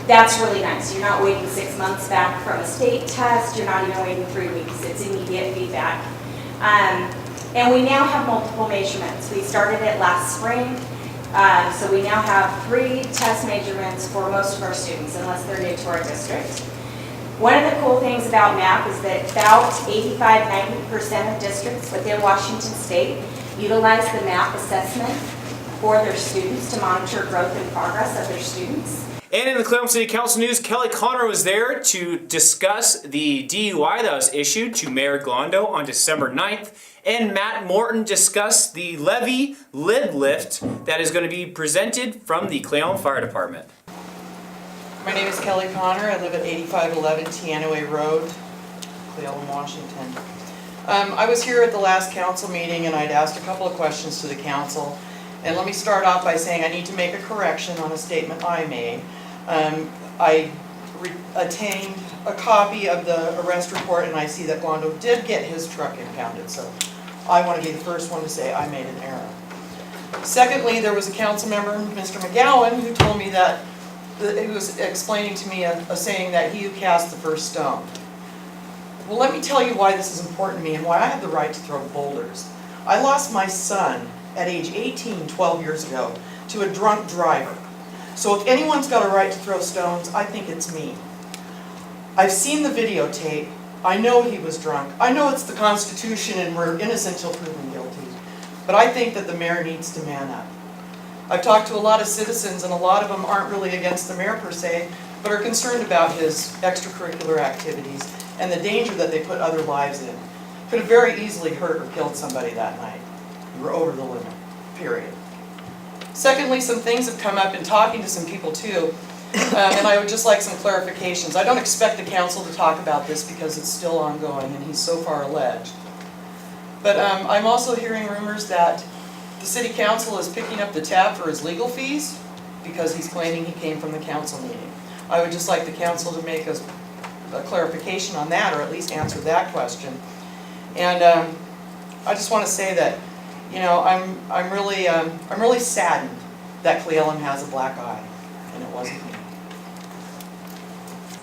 That's really nice. You're not waiting 6 months back from a state test. You're not even waiting 3 weeks. It's immediate feedback. And we now have multiple measurements. We started it last spring. So we now have 3 test measurements for most of our students, unless they're new to our district. One of the cool things about MAP is that about 85–90% of districts within Washington State utilize the MAP assessment for their students to monitor growth and progress of their students. And in the Cleveland City Council news, Kelly Connor was there to discuss the DUI that was issued to Mayor Glondo on December 9th. And Matt Morton discussed the levee lid lift that is going to be presented from the Cleveland Fire Department. My name is Kelly Connor. I live at 8511 Teanaway Road, Cleveland, Washington. I was here at the last council meeting and I'd asked a couple of questions to the council. And let me start off by saying I need to make a correction on a statement I made. I attained a copy of the arrest report and I see that Glondo did get his truck impounded. So I want to be the first one to say I made an error. Secondly, there was a council member, Mr. McGowan, who told me that he was explaining to me a saying that he who cast the first stone. Well, let me tell you why this is important to me and why I have the right to throw boulders. I lost my son at age 18, 12 years ago, to a drunk driver. So if anyone's got a right to throw stones, I think it's me. I've seen the videotape. I know he was drunk. I know it's the Constitution and we're innocent till proven guilty. But I think that the mayor needs to man up. I've talked to a lot of citizens and a lot of them aren't really against the mayor per se, but are concerned about his extracurricular activities and the danger that they put other lives in. Could have very easily hurt or killed somebody that night. You were over the limit, period. Secondly, some things have come up in talking to some people too, and I would just like some clarifications. I don't expect the council to talk about this because it's still ongoing and he's so far alleged. But I'm also hearing rumors that the city council is picking up the tab for his legal fees because he's claiming he came from the council meeting. I would just like the council to make a clarification on that, or at least answer that question. And I just want to say that, you know, I'm really saddened that Cleveland has a black eye, and it wasn't me.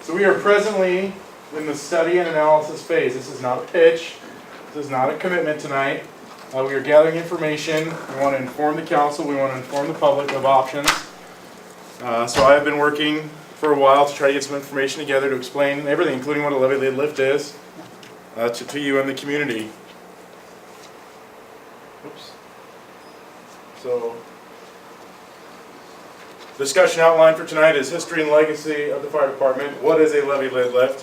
So we are presently in the study and analysis phase. This is not a pitch. This is not a commitment tonight. We are gathering information. We want to inform the council. We want to inform the public of options. So I have been working for a while to try to get some information together to explain everything, including what a levee lid lift is, to you and the community. Oops. So, discussion outline for tonight is history and legacy of the fire department. What is a levee lid lift?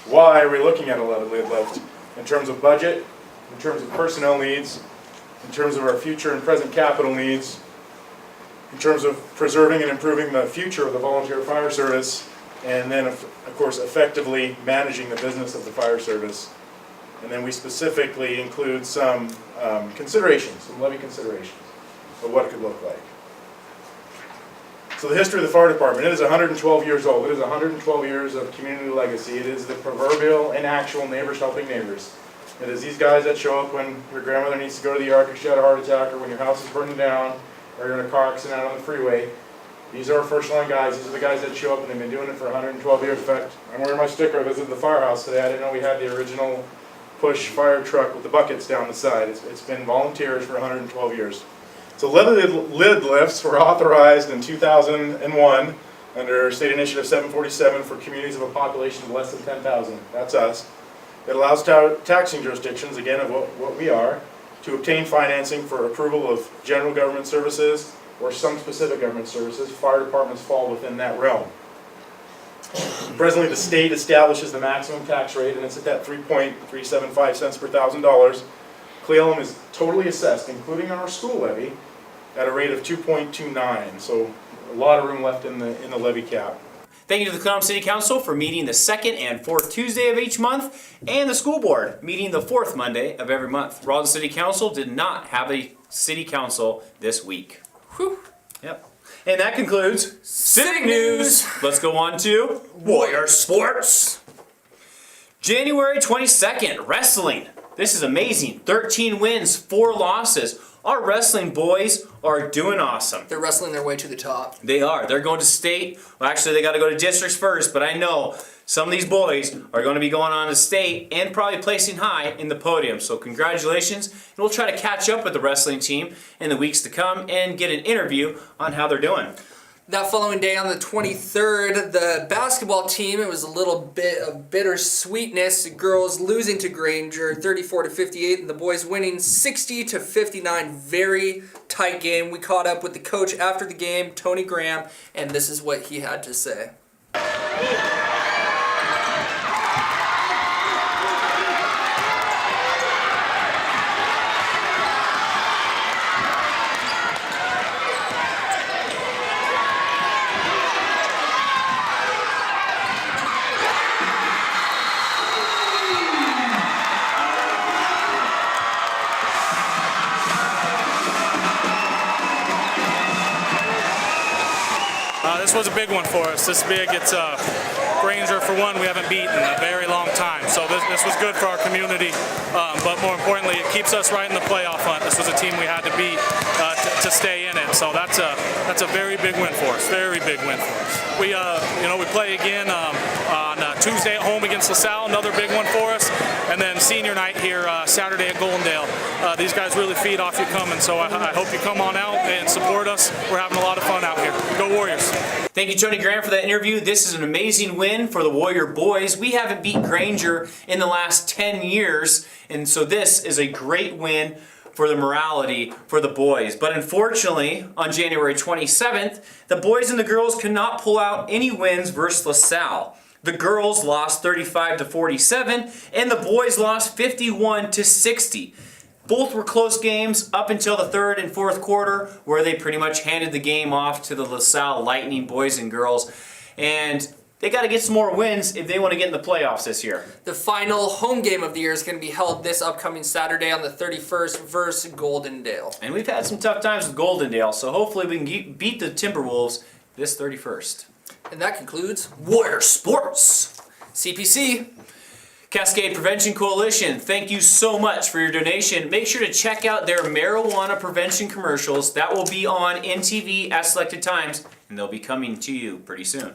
Why are we looking at a levee lid lift? In terms of budget, in terms of personnel needs, in terms of our future and present capital needs, in terms of preserving and improving the future of the volunteer fire service, and then of course effectively managing the business of the fire service. And then we specifically include some considerations, some levy considerations of what it could look like. So the history of the fire department, it is 112 years old. It is 112 years of community legacy. It is the proverbial and actual neighbors helping neighbors. It is these guys that show up when your grandmother needs to go to the ER because she had a heart attack, or when your house is burning down, or you're in a car accident out on the freeway. These are our first line guys. These are the guys that show up, and they've been doing it for 112 years. In fact, I'm wearing my sticker. I visited the firehouse today. I didn't know we had the original push fire truck with the buckets down the side. It's been volunteers for 112 years. So levee lid lifts were authorized in 2001 under State Initiative 747 for communities of a population of less than 10,000. That's us. It allows taxing jurisdictions, again of what we are, to obtain financing for approval of general government services or some specific government services. Fire departments fall within that realm. Presently, the state establishes the maximum tax rate, and it's at that 3.375 cents per $1,000. Cleveland is totally assessed, including our school levy, at a rate of 2.29. So a lot of room left in the levy cap. Thank you to the Cleveland City Council for meeting the second and fourth Tuesday of each month, and the school board meeting the fourth Monday of every month. Roslyn City Council did not have a city council this week. Whew. Yep. And that concludes Civic News. Let's go on to Warrior Sports. January 22nd, wrestling. This is amazing. 13 wins, 4 losses. Our wrestling boys are doing awesome. They're wrestling their way to the top. They are. They're going to state. Well, actually, they got to go to districts first, but I know some of these boys are going to be going on to state and probably placing high in the podium. So congratulations, and we'll try to catch up with the wrestling team in the weeks to come and get an interview on how they're doing. That following day on the 23rd, the basketball team, it was a little bit of bittersweetness. The girls losing to Granger 34-58 and the boys winning 60-59. Very tight game. We caught up with the coach after the game, Tony Graham, and this is what he had to say. This was a big one for us. This big. It's Granger, for one, we haven't beaten in a very long time. So this was good for our community, but more importantly, it keeps us right in the playoff hunt. This was a team we had to beat to stay in it. So that's a very big win for us. Very big win for us. We we play again on Tuesday at home against LaSalle, another big one for us, and then senior night here Saturday at Goldendale. These guys really feed off you coming, so I hope you come on out and support us. We're having a lot of fun out here. Go Warriors! Thank you, Tony Graham, for that interview. This is an amazing win for the Warrior boys. We haven't beat Granger in the last 10 years, and so this is a great win for the morality for the boys. But unfortunately, on January 27th, the boys and the girls could not pull out any wins versus LaSalle. The girls lost 35-47, and the boys lost 51-60. Both were close games up until the third and fourth quarter, where they pretty much handed the game off to the LaSalle Lightning boys and girls. And they got to get some more wins if they want to get in the playoffs this year. The final home game of the year is going to be held this upcoming Saturday on the 31st versus Goldendale. And we've had some tough times with Goldendale, so hopefully we can beat the Timberwolves this 31st. And that concludes Warrior Sports. CPC. Cascade Prevention Coalition, thank you so much for your donation. Make sure to check out their marijuana prevention commercials. That will be on INTV at selected times, and they'll be coming to you pretty soon.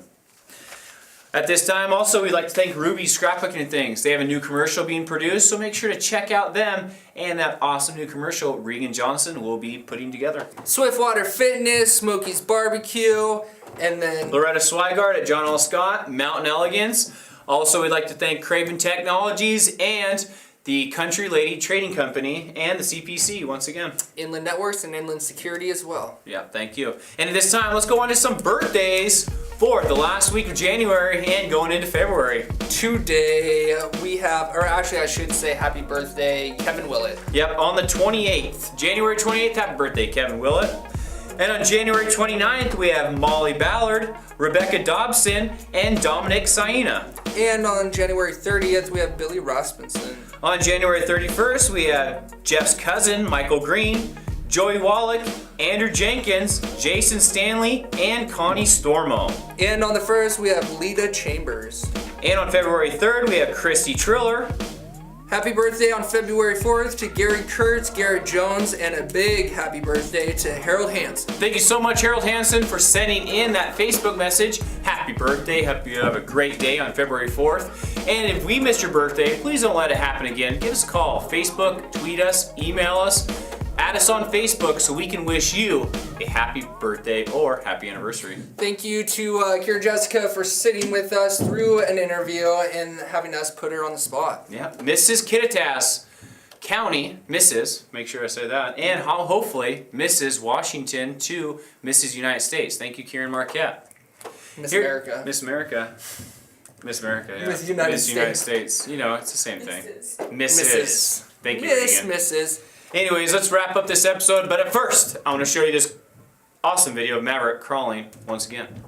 At this time, also, we'd like to thank Ruby's Scrapbooking and Things. They have a new commercial being produced, so make sure to check out them and that awesome new commercial Regan Johnson will be putting together. Swiftwater Fitness, Smokey's Barbecue, and then Loretta Swigart at John L. Scott, Mountain Elegance. Also, we'd like to thank Craven Technologies and the Country Lady Trading Company and the CPC once again. Inland Networks and Inland Security as well. Yeah, thank you. And at this time, let's go on to some birthdays for the last week of January and going into February. Today we have, or actually I should say happy birthday, Kevin Willett. Yep, on the 28th, January 28th, happy birthday, Kevin Willett. And on January 29th, we have Molly Ballard, Rebecca Dobson, and Dominic Saina. And on January 30th, we have Billy Rasmussen. On January 31st, we have Jeff's cousin, Michael Green, Joey Wallach, Andrew Jenkins, Jason Stanley, and Connie Stormo. And on the 1st, we have Lita Chambers. And on February 3rd, we have Christy Triller. Happy birthday on February 4th to Gary Kurtz, Garrett Jones, and a big happy birthday to Harold Hansen. Thank you so much, Harold Hansen, for sending in that Facebook message. Happy birthday. Hope you have a great day on February 4th. And if we missed your birthday, please don't let it happen again. Give us a call. Facebook, tweet us, email us. Add us on Facebook so we can wish you a happy birthday or happy anniversary. Thank you to Kira Jessica for sitting with us through an interview and having us put her on the spot. Yeah, Mrs. Kittitas County, Mrs., make sure I say that, and hopefully Mrs. Washington to Mrs. United States. Thank you, Kieran Marquette. Miss America. Miss America. Miss America, yeah. Miss United United States. You know, it's the same thing. Mrs. Thank you, Miss, Regan. Mrs. Anyways, let's wrap up this episode, but at first, I want to show you this awesome video of Maverick crawling once again.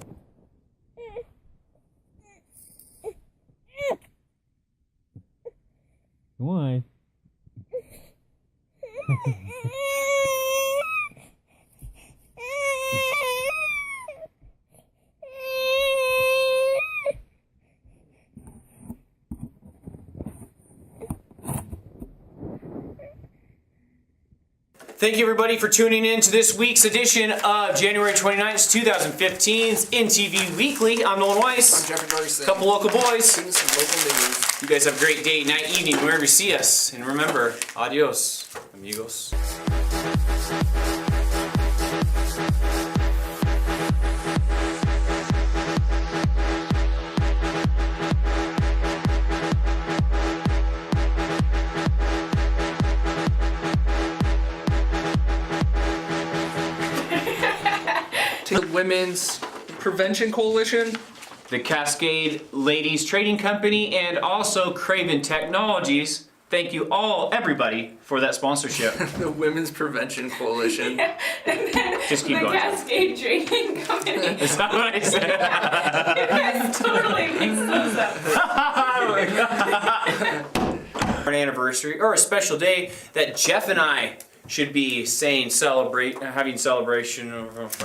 Why? Thank you everybody for tuning in to this week's edition of January 29th, 2015's INTV Weekly. I'm Nolan Weiss. I'm Jeffrey Ferguson. Couple local boys. Some local news. You guys have a great day, night, evening, wherever you see us. And remember, adios, amigos. To the Women's Prevention Coalition, the Cascade Ladies Trading Company, and also Craven Technologies. Thank you all, everybody, for that sponsorship. the Women's Prevention Coalition. Just keep the going. Cascade Trading Company. Is that what I said? You guys totally mixed those up. An anniversary or a special day that Jeff and I should be saying having celebration.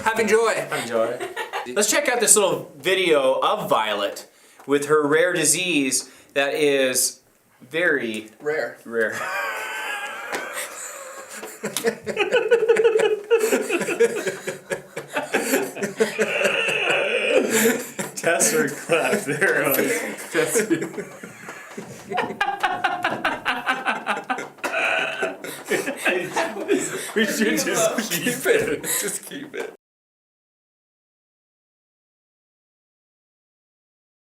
Having joy. Having joy. Let's check out this little video of Violet with her rare disease that is very rare. Test or clap. There we should just keep it. Just keep it.